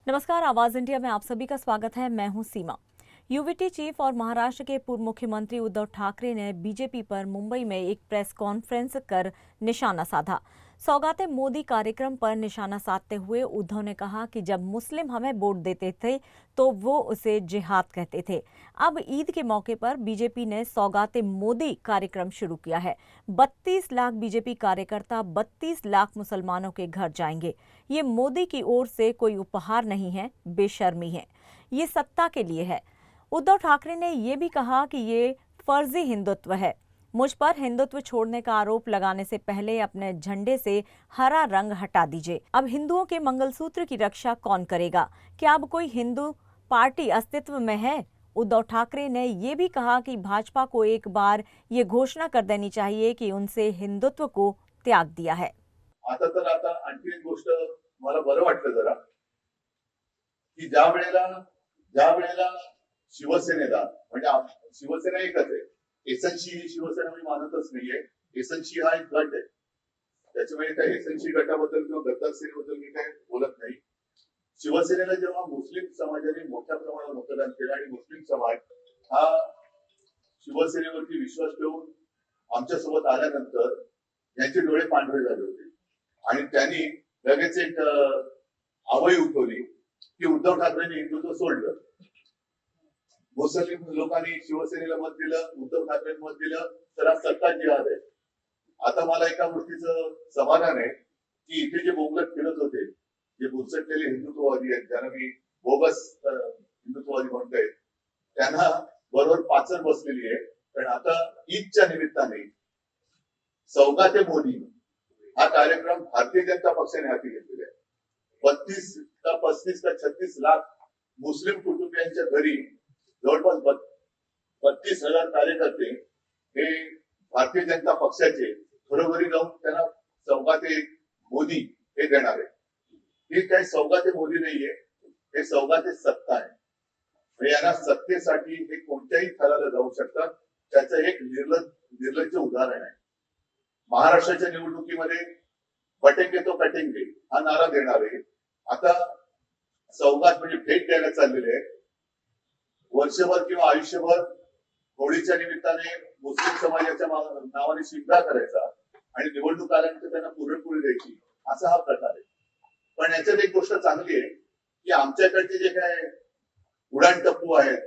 नमस्कार, आवाज इंडिया में आप सभी का स्वागत है। मैं हूं सीमा। यूवीटी चीफ और महाराष्ट्र के पूर्व मुख्यमंत्री उद्धव ठाकरे ने बीजेपी पर मुंबई में एक प्रेस कॉन्फ्रेंस कर निशाना साधा। सौगाते मोदी कार्यक्रम पर निशाना साधते हुए उद्धव ने कहा कि जब मुस्लिम हमें वोट देते थे तो वो उसे जिहाद कहते थे। अब ईद के मौके पर बीजेपी ने सौगाते मोदी कार्यक्रम शुरू किया है। 32 लाख बीजेपी कार्यकर्ता 32 लाख मुसलमानों के घर जाएंगे। ये मोदी की ओर से कोई उपहार नहीं है, बेशर्मी है। ये सत्ता के लिए है। उद्धव ठाकरे ने ये भी कहा कि ये फर्जी हिंदुत्व है। मुझ पर हिंदुत्व छोड़ने का आरोप लगाने से पहले अपने झंडे से हरा रंग हटा दीजिए। अब हिंदुओं के मंगलसूत्र की रक्षा कौन करेगा? क्या अब कोई हिंदू पार्टी अस्तित्व में है? उद्धव ठाकरे ने ये भी कहा कि भाजपा को एक बार ये घोषणा कर देनी चाहिए कि उनसे हिंदुत्व को त्याग दिया है। आता आणखी एक गोष्ट मला बरं वाटलं जरा की ज्या वेळेला शिवसेनेला म्हणजे शिवसेना एकच आहे. एसएनसी ही शिवसेना मी मानतच नाहीये. एसएनसी हा एक गट आहे. त्याच्यामुळे त्या एसएनसी गटाबद्दल किंवा गद्दार सेनेबद्दल मी काही बोलत नाही. शिवसेनेला जेव्हा मुस्लिम समाजाने मोठ्या प्रमाणात मतदान केलं आणि मुस्लिम समाज हा शिवसेनेवरती विश्वास ठेवून आमच्यासोबत आल्यानंतर यांचे डोळे पांढरे झाले होते आणि त्यांनी लगेच एक आवई उठवली की उद्धव ठाकरेंनी हिंदुत्व सोडलं. मुस्लिम लोकांनी शिवसेनेला मत दिलं, उद्धव ठाकरेंनी मत दिलं, तर आज सत्ता जिहाद आहे. आता मला एका गोष्टीचं समाधान आहे की इथे जे बोगस फिरत होते, जे बुरसटलेले हिंदुत्ववादी आहेत, ज्यांना मी बोगस हिंदुत्ववादी म्हणतोय, त्यांना बरोबर पाचर बसलेली आहे. कारण आता ईदच्या निमित्ताने सौगाते मोदी हा कार्यक्रम भारतीय जनता पक्षाने हाती घेतलेला आहे. 32 का 35 का 36 लाख मुस्लिम कुटुंबियांच्या घरी जवळपास 32,000 कार्यकर्ते हे भारतीय जनता पक्षाचे घरोघरी जाऊन त्यांना सौगाते मोदी हे देणार आहे. हे काही सौगाते मोदी नाहीये, हे सौगाते सत्ता आहे. म्हणजे यांना सत्तेसाठी हे कोणत्याही थराला जाऊ शकतात. त्याचं एक निर्लज्ज उदाहरण आहे. महाराष्ट्राच्या निवडणुकीमध्ये बटेंगे तो कटेंगे हा नारा देणारे आता सौगात म्हणजे भेट द्यायला चाललेले आहेत. वर्षभर किंवा आयुष्यभर होळीच्या निमित्ताने मुस्लिम समाजाच्या नावाने शिंगा करायचा आणि निवडणूक आल्यानंतर त्यांना पुरणपोळी द्यायची, असा हा प्रकार आहे. पण याच्यात एक गोष्ट चांगली आहे की आमच्याकडचे जे काय उडाण टप्पू आहेत,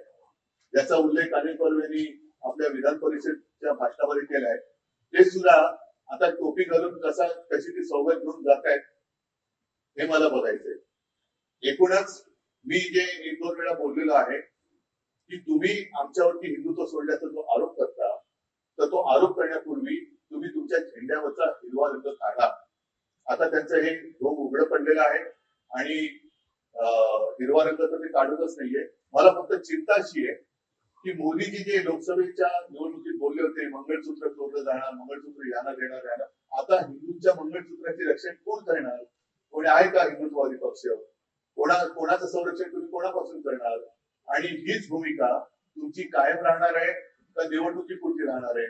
ज्याचा उल्लेख अनिल पर्वेंनी आपल्या विधान परिषदेच्या भाषणामध्ये केलाय, ते सुद्धा आता टोपी घालून कशी ती सौगात घेऊन जात आहेत हे मला बघायचंय. एकूणच मी जे एक दोन वेळा बोललेलो आहे की तुम्ही आमच्यावरती हिंदुत्व सोडल्याचा जो आरोप करता, तर तो आरोप करण्यापूर्वी तुम्ही तुमच्या झेंड्यावरचा हिरवा रंग काढा. आता त्यांचं हे ढोंग उघडं पडलेलं आहे आणि हिरवा रंग तर ते काढतच नाहीये. मला फक्त चिंता अशी आहे की मोदीजी जे लोकसभेच्या निवडणुकीत बोलले होते, मंगळसूत्र चोरलं जाणार, मंगळसूत्र यांना देणार याला, आता हिंदूंच्या मंगळसूत्राचे रक्षण कोण करणार? कोणी आहे का हिंदुत्ववादी पक्ष? कोणाचं संरक्षण तुम्ही कोणापासून करणार? आणि हीच भूमिका तुमची कायम राहणार आहे का निवडणुकीपुरती राहणार आहे?